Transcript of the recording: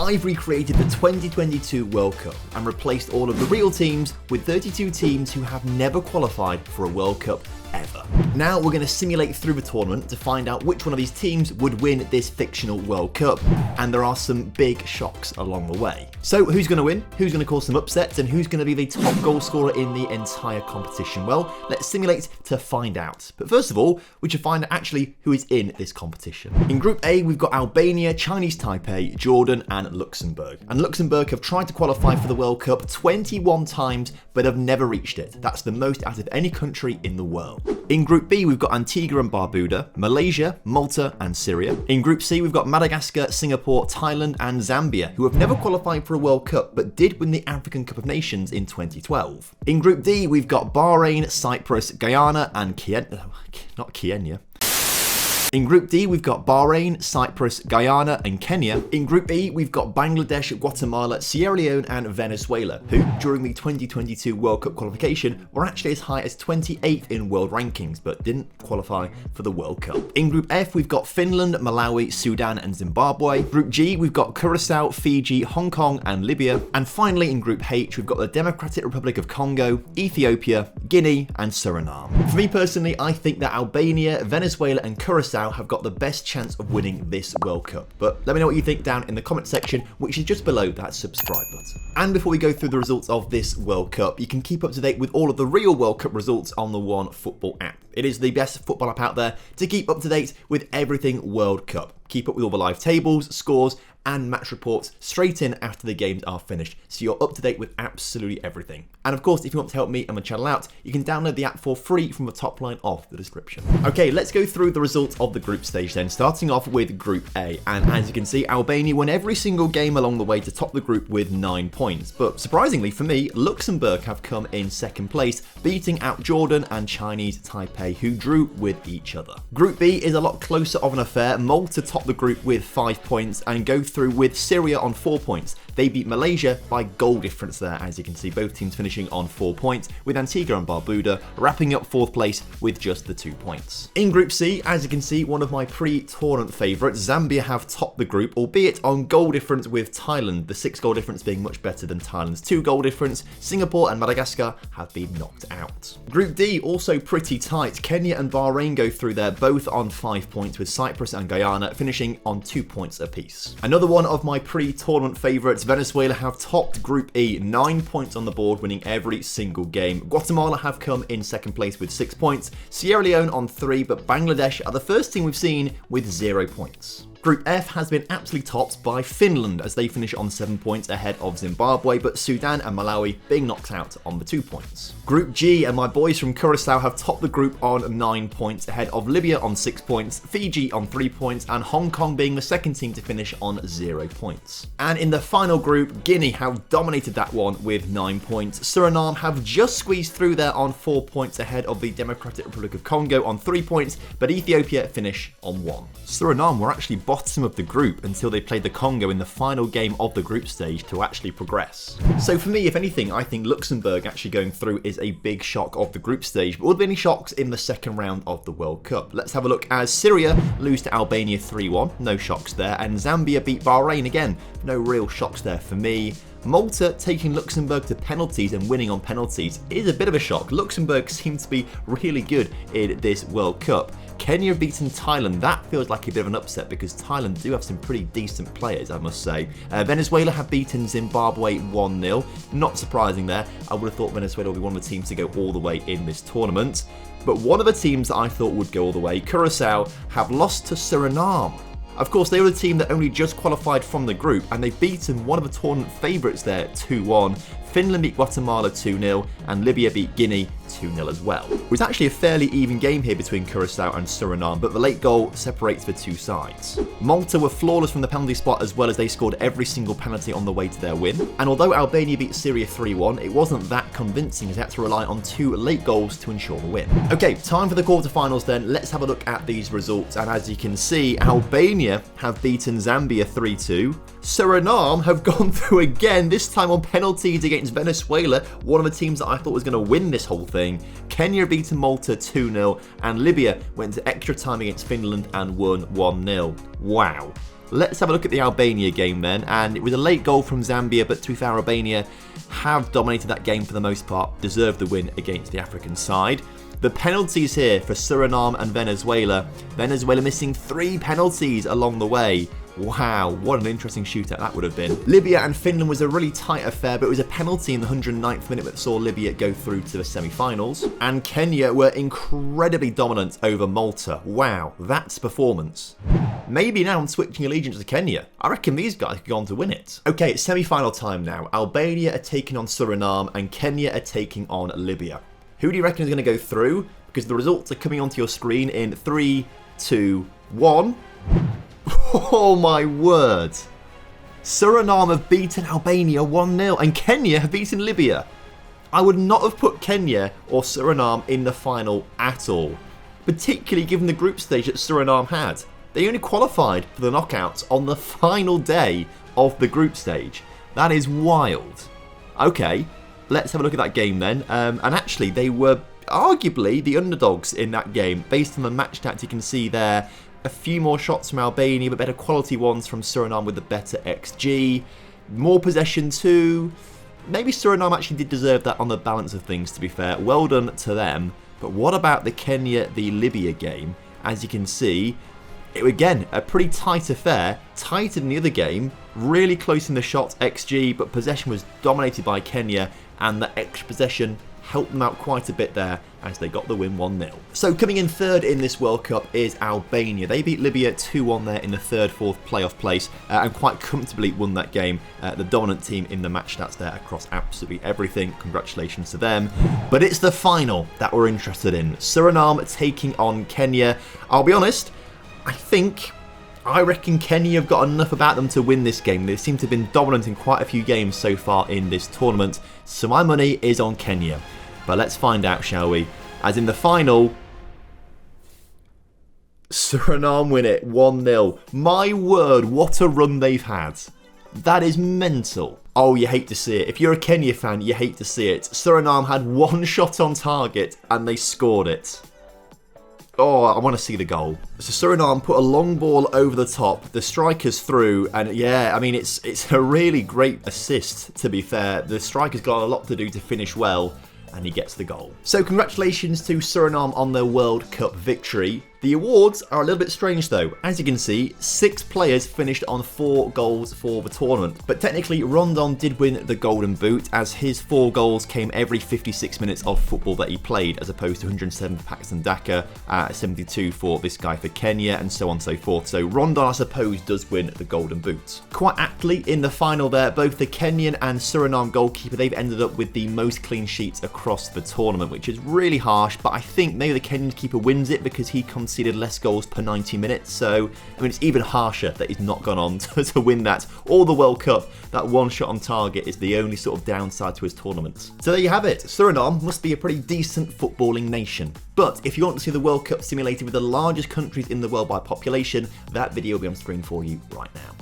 I've recreated the 2022 World Cup and replaced all of the real teams with 32 teams who have never qualified for a World Cup ever. Now we're going to simulate through the tournament to find out which one of these teams would win this fictional World Cup, and there are some big shocks along the way. So who's going to win, who's going to cause some upsets, and who's going to be the top goal scorer in the entire competition? Well, let's simulate to find out. But first of all, we should find out actually who is in this competition. In Group A, we've got Albania, Chinese Taipei, Jordan, and Luxembourg. And Luxembourg have tried to qualify for the World Cup 21 times, but have never reached it. That's the most out of any country in the world. In Group B, we've got Antigua and Barbuda, Malaysia, Malta, and Syria. In Group C, we've got Madagascar, Singapore, Thailand, and Zambia, who have never qualified for a World Cup, but did win the African Cup of Nations in 2012. In Group D, we've got Bahrain, Cyprus, Guyana, and Kenya. In Group D, we've got Bahrain, Cyprus, Guyana, and Kenya. In Group E, we've got Bangladesh, Guatemala, Sierra Leone, and Venezuela, who, during the 2022 World Cup qualification, were actually as high as 28th in world rankings, but didn't qualify for the World Cup. In Group F, we've got Finland, Malawi, Sudan, and Zimbabwe. Group G, we've got Curacao, Fiji, Hong Kong, and Libya. And finally, in Group H, we've got the Democratic Republic of Congo, Ethiopia, Guinea, and Suriname. For me personally, I think that Albania, Venezuela, and Curacao have got the best chance of winning this World Cup. But let me know what you think down in the comment section, which is just below that subscribe button. And before we go through the results of this World Cup, you can keep up to date with all of the real World Cup results on the One Football app. It is the best football app out there to keep up to date with everything World Cup. Keep up with all the live tables, scores, and match reports straight in after the games are finished, so you're up to date with absolutely everything. And of course, if you want to help me and my channel out, you can download the app for free from the top line of the description. Okay, let's go through the results of the group stage then, starting off with Group A. And as you can see, Albania won every single game along the way to top the group with 9 points. But surprisingly for me, Luxembourg have come in second place, beating out Jordan and Chinese Taipei, who drew with each other. Group B is a lot closer of an affair. Malta topped the group with 5 points and go through with Syria on 4 points. They beat Malaysia by goal difference there, as you can see, both teams finishing on 4 points, with Antigua and Barbuda wrapping up 4th place with just the 2 points. In Group C, as you can see, one of my pre-tournament favourites, Zambia have topped the group, albeit on goal difference with Thailand, the 6 goal difference being much better than Thailand's 2 goal difference. Singapore and Madagascar have been knocked out. Group D, also pretty tight. Kenya and Bahrain go through there, both on 5 points, with Cyprus and Guyana finishing on 2 points apiece. Another one of my pre-tournament favourites, Venezuela have topped Group E, 9 points on the board, winning every single game. Guatemala have come in second place with 6 points, Sierra Leone on 3, but Bangladesh are the first team we've seen with 0 points. Group F has been absolutely topped by Finland as they finish on 7 points ahead of Zimbabwe, but Sudan and Malawi being knocked out on the 2 points. Group G and my boys from Curacao have topped the group on 9 points ahead of Libya on 6 points, Fiji on 3 points, and Hong Kong being the second team to finish on 0 points. And in the final group, Guinea have dominated that one with 9 points. Suriname have just squeezed through there on 4 points ahead of the Democratic Republic of Congo on 3 points, but Ethiopia finish on 1. Suriname were actually bottom of the group until they played the Congo in the final game of the group stage to actually progress. So for me, if anything, I think Luxembourg actually going through is a big shock of the group stage, but will there be any shocks in the second round of the World Cup? Let's have a look as Syria lose to Albania 3-1, no shocks there, and Zambia beat Bahrain again, no real shocks there for me. Malta taking Luxembourg to penalties and winning on penalties is a bit of a shock. Luxembourg seems to be really good in this World Cup. Kenya beating Thailand, that feels like a bit of an upset because Thailand do have some pretty decent players, I must say. Venezuela have beaten Zimbabwe 1-0, not surprising there. I would have thought Venezuela would be one of the teams to go all the way in this tournament. But one of the teams that I thought would go all the way, Curacao, have lost to Suriname. Of course, they were the team that only just qualified from the group, and they've beaten one of the tournament favourites there 2-1. Finland beat Guatemala 2-0, and Libya beat Guinea 2-0 as well. It was actually a fairly even game here between Curacao and Suriname, but the late goal separates the two sides. Malta were flawless from the penalty spot as well as they scored every single penalty on the way to their win. And although Albania beat Syria 3-1, it wasn't that convincing as they had to rely on 2 late goals to ensure the win. Okay, time for the quarterfinals then. Let's have a look at these results. And as you can see, Albania have beaten Zambia 3-2. Suriname have gone through again, this time on penalties against Venezuela, one of the teams that I thought was going to win this whole thing. Kenya beaten Malta 2-0, and Libya went to extra time against Finland and won 1-0. Wow. let's have a look at the Albania game then. And it was a late goal from Zambia, but to be fair, Albania have dominated that game for the most part, deserved the win against the African side. The penalties here for Suriname and Venezuela. Venezuela missing 3 penalties along the way. Wow, what an interesting shootout that would have been. Libya and Finland was a really tight affair, but it was a penalty in the 109th minute that saw Libya go through to the semi-finals. And Kenya were incredibly dominant over Malta. Wow, that's performance. Maybe now I'm switching allegiance to Kenya. I reckon these guys could go on to win it. Okay, it's semi-final time now. Albania are taking on Suriname and Kenya are taking on Libya. Who do you reckon is going to go through? Because the results are coming onto your screen in 3, 2, 1. Oh my word. Suriname have beaten Albania 1-0 and Kenya have beaten Libya. I would not have put Kenya or Suriname in the final at all, particularly given the group stage that Suriname had. They only qualified for the knockouts on the final day of the group stage. That is wild. Okay, let's have a look at that game then. And actually, they were arguably the underdogs in that game. Based on the match stats, you can see there a few more shots from Albania, but better quality ones from Suriname with the better XG. More possession too. Maybe Suriname actually did deserve that on the balance of things, to be fair. Well done to them. But what about the Kenya v Libya game? As you can see, again, a pretty tight affair. Tighter than the other game. Really close in the shots, XG, but possession was dominated by Kenya, and the extra possession helped them out quite a bit there as they got the win 1-0. So coming in third in this World Cup is Albania. They beat Libya 2-1 there in the 3rd, 4th playoff place and quite comfortably won that game. The dominant team in the match stats there across absolutely everything. Congratulations to them. But it's the final that we're interested in. Suriname taking on Kenya. I'll be honest, I reckon Kenya have got enough about them to win this game. They seem to have been dominant in quite a few games so far in this tournament. So my money is on Kenya. But let's find out, shall we? As in the final, Suriname win it 1-0. My word, what a run they've had. That is mental. Oh, you hate to see it. If you're a Kenya fan, you hate to see it. Suriname had 1 shot on target and they scored it. Oh, I want to see the goal. So Suriname put a long ball over the top. The striker's through. And yeah, I mean, it's a really great assist, to be fair. The striker's got a lot to do to finish well. And he gets the goal. So congratulations to Suriname on their World Cup victory. The awards are a little bit strange though. As you can see, 6 players finished on 4 goals for the tournament. But technically, Rondon did win the Golden Boot as his 4 goals came every 56 minutes of football that he played, as opposed to 107 for Paxton Daka, 72 for this guy for Kenya, and so on and so forth. So Rondon, I suppose, does win the Golden Boot. Quite aptly, in the final there, both the Kenyan and Suriname goalkeeper, they've ended up with the most clean sheets across the tournament, which is really harsh, but I think maybe the Kenyan keeper wins it because he conceded less goals per 90 minutes. So, I mean, it's even harsher that he's not gone on to win that. All the World Cup, that 1 shot on target is the only sort of downside to his tournament. So there you have it. Suriname must be a pretty decent footballing nation. But if you want to see the World Cup simulated with the largest countries in the world by population, that video will be on screen for you right now.